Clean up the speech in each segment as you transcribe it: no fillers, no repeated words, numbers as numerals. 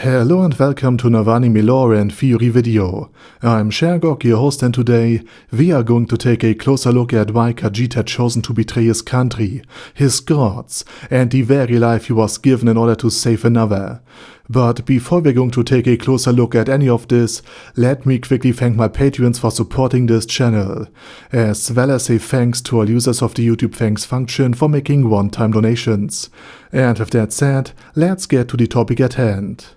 Hello and welcome to Anime Lore and Theory video. I'm Shergok, your host, and today we are going to take a closer look at why Kajit had chosen to betray his country, his gods, and the very life he was given in order to save another. But before we're going to take a closer look at any of this, let me quickly thank my Patreons for supporting this channel, as well as say thanks to all users of the YouTube thanks function for making one-time donations. And with that said, let's get to the topic at hand.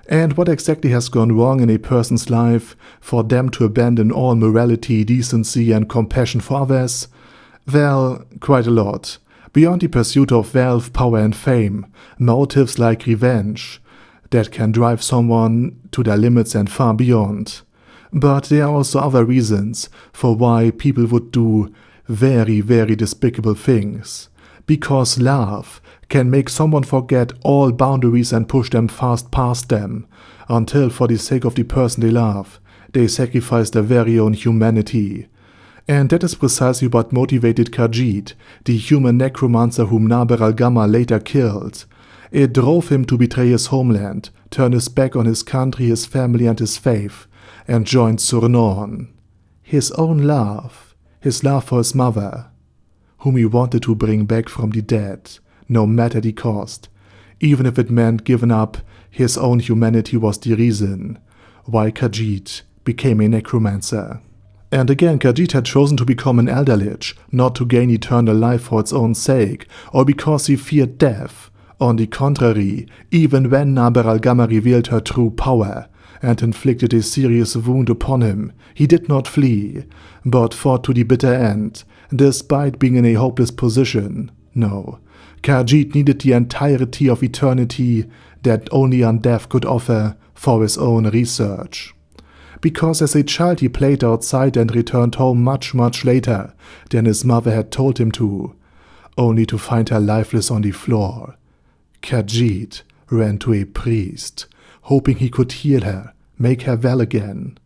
And what exactly has gone wrong in a person's life for them to abandon all morality, decency and compassion for others? Well, quite a lot. Beyond the pursuit of wealth, power and fame, motives like revenge that can drive someone to their limits and far beyond. But there are also other reasons for why people would do very, very despicable things. Because love can make someone forget all boundaries and push them fast past them, until for the sake of the person they love, they sacrifice their very own humanity. And that is precisely what motivated Kajit, the human necromancer whom Naber al-Gamma later killed. It drove him to betray his homeland, turn his back on his country, his family and his faith, and join Surnon. His own love, his love for his mother, whom he wanted to bring back from the dead, no matter the cost, even if it meant giving up his own humanity was the reason why Kajit became a necromancer. And again, Kajit had chosen to become an elder lich, not to gain eternal life for its own sake, or because he feared death. On the contrary, even when Naber al-Gamma revealed her true power and inflicted a serious wound upon him, he did not flee, but fought to the bitter end, despite being in a hopeless position. No, Kajit needed the entirety of eternity that only undead could offer for his own research. Because as a child he played outside and returned home much later than his mother had told him to, only to find her lifeless on the floor. Kajit ran to a priest, hoping he could heal her, make her well again.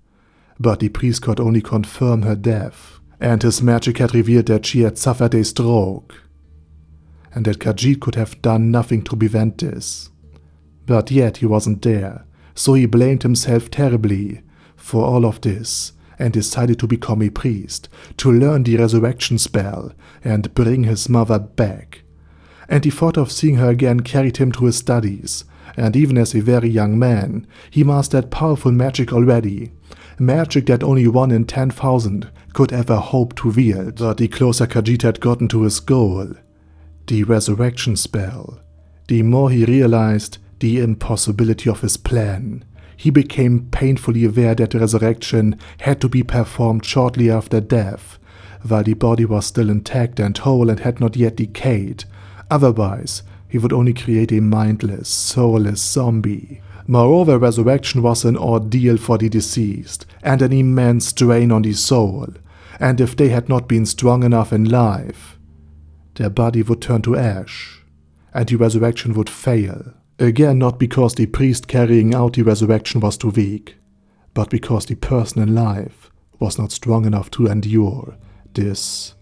But the priest could only confirm her death, and his magic had revealed that she had suffered a stroke, and that Kajit could have done nothing to prevent this. But yet he wasn't there, so he blamed himself terribly for all of this and decided to become a priest, to learn the resurrection spell and bring his mother back. And the thought of seeing her again carried him to his studies, and even as a very young man, he mastered powerful magic already, magic that only 1 in 10,000 could ever hope to wield. But the closer Kajit had gotten to his goal, the resurrection spell, the more he realized the impossibility of his plan. He became painfully aware that the resurrection had to be performed shortly after death, while the body was still intact and whole and had not yet decayed. Otherwise, he would only create a mindless, soulless zombie. Moreover, resurrection was an ordeal for the deceased, and an immense strain on the soul, and if they had not been strong enough in life, their body would turn to ash, and the resurrection would fail. Again, not because the priest carrying out the resurrection was too weak, but because the person in life was not strong enough to endure this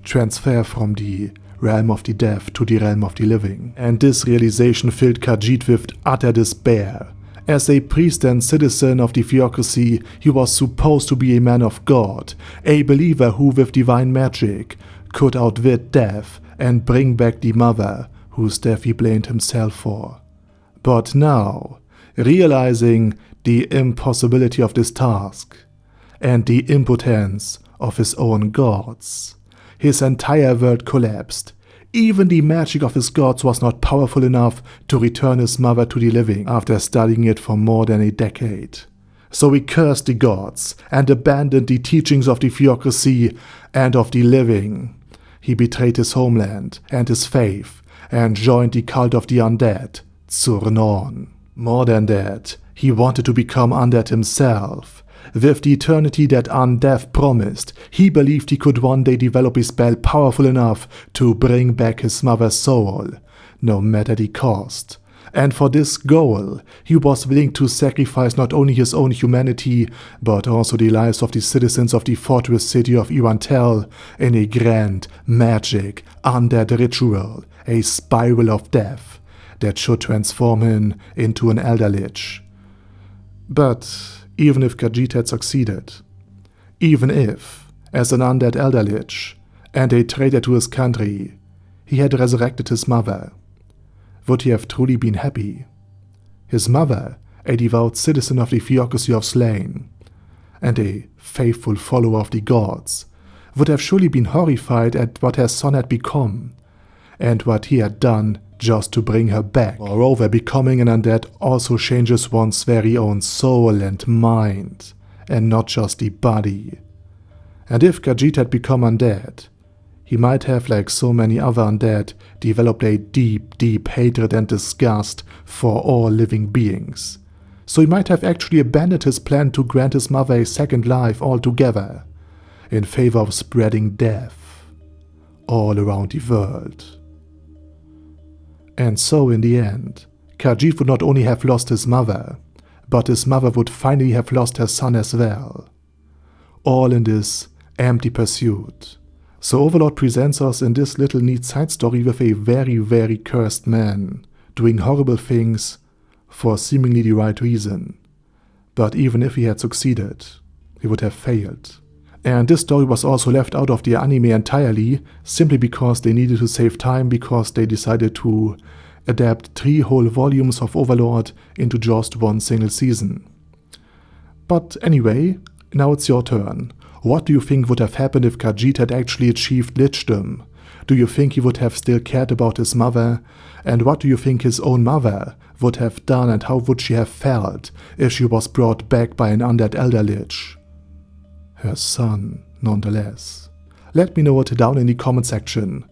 transfer from the realm of the dead to the realm of the living. And this realization filled Kajit with utter despair. As a priest and citizen of the theocracy, he was supposed to be a man of God, a believer who with divine magic could outwit death and bring back the mother whose death he blamed himself for. But now, realizing the impossibility of this task and the impotence of his own gods, his entire world collapsed. Even the magic of his gods was not powerful enough to return his mother to the living after studying it for more than a decade. So he cursed the gods and abandoned the teachings of the theocracy and of the living. He betrayed his homeland and his faith and joined the cult of the undead, Surnon. More than that, he wanted to become undead himself. With the eternity that undead promised, he believed he could one day develop a spell powerful enough to bring back his mother's soul, no matter the cost. And for this goal, he was willing to sacrifice not only his own humanity, but also the lives of the citizens of the fortress city of Irantel in a grand, magic, undead ritual, a spiral of death that should transform him into an Elder Lich. But even if Kajit had succeeded, even if, as an undead Elder Lich and a traitor to his country, he had resurrected his mother, would he have truly been happy? His mother, a devout citizen of the theocracy of Slain, and a faithful follower of the gods, would have surely been horrified at what her son had become, and what he had done just to bring her back. Moreover, becoming an undead also changes one's very own soul and mind, and not just the body. And if Kajit had become undead, he might have, like so many other undead, developed a deep, deep hatred and disgust for all living beings. So he might have actually abandoned his plan to grant his mother a second life altogether, in favor of spreading death all around the world. And so in the end, Kajit would not only have lost his mother, but his mother would finally have lost her son as well. All in this empty pursuit. So Overlord presents us in this little neat side story with a very, very cursed man, doing horrible things for seemingly the right reason. But even if he had succeeded, he would have failed. And this story was also left out of the anime entirely, simply because they needed to save time, because they decided to adapt 3 whole volumes of Overlord into just one single season. But anyway, now it's your turn. What do you think would have happened if Kajit had actually achieved lichdom? Do you think he would have still cared about his mother? And what do you think his own mother would have done, and how would she have felt if she was brought back by an undead Elder Lich? Her son, nonetheless. Let me know it down in the comment section.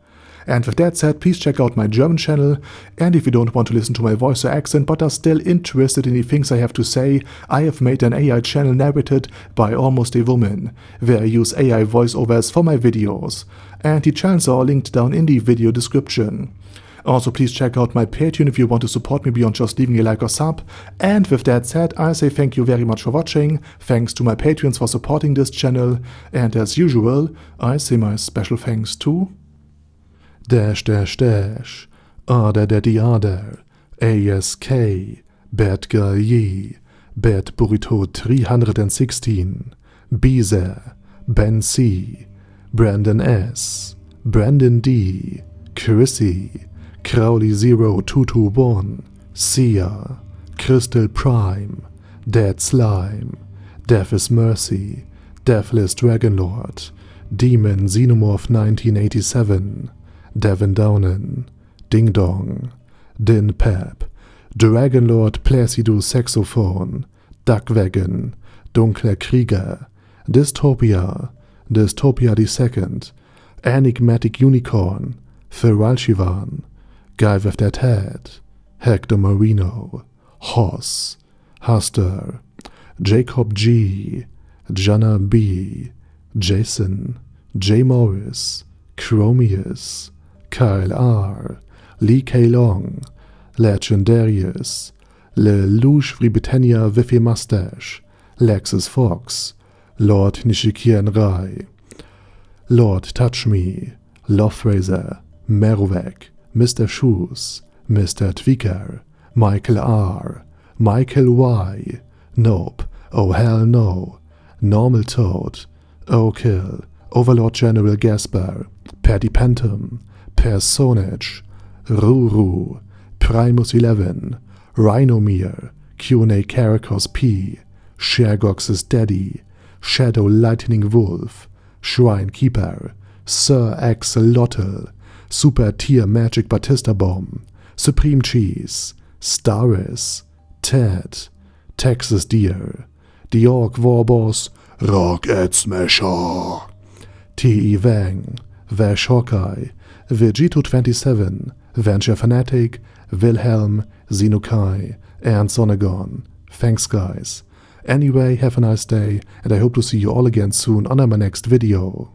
And with that said, please check out my German channel, and if you don't want to listen to my voice or accent but are still interested in the things I have to say, I have made an AI channel narrated by almost a woman, where I use AI voiceovers for my videos, and the channels are all linked down in the video description. Also, please check out my Patreon if you want to support me beyond just leaving a like or sub. And with that said, I say thank you very much for watching, thanks to my Patreons for supporting this channel, and as usual, I say my special thanks to Ada Daddy Ada, ASK, Bad Guy Ye, Bad Burrito 316, Beezer, Ben C, Brandon S, Brandon D, Chrissy, Crowley 0221, Sia, Crystal Prime, Dead Slime, Death is Mercy, Deathless Dragonlord, Demon Xenomorph 1987, Devin Downen, Ding Dong, Din Pep, Dragonlord Placido Saxophone, Duckwagon, Dunkler Krieger, Dystopia, Dystopia II, Enigmatic Unicorn, Feral Shivan, Guy with That Head, Hector Marino, Hoss, Huster, Jacob G, Jana B, Jason, J. Morris, Chromius, Kyle R, Lee K. Long, Legendarius, Le Louche Britannia with a Mustache, Lexus Fox, Lord Nishikian Rai, Lord Touch Me, Loverazer, Merowek, Mr. Shoes, Mr. Tweaker, Michael R, Michael Y, Nope, Oh Hell No, Normal Toad, O'Kill, Overlord General Gaspar, Paddy Pentum, Personage, Ruru, Primus 11, Rhinomere, Q&A Caracos P, Shergox's Daddy, Shadow Lightning Wolf, Shrine Keeper, Sir Axolotl, Super Tier Magic Batista Bomb, Supreme Cheese, Staris, Ted, Texas Deer, The Orc Warboss, Rocket Smasher, T.E. Wang, Vash Hawkeye, Vegito27, Venture Fanatic, Wilhelm, Xenokai, and Sonagon. Thanks guys. Anyway, have a nice day, and I hope to see you all again soon on my next video.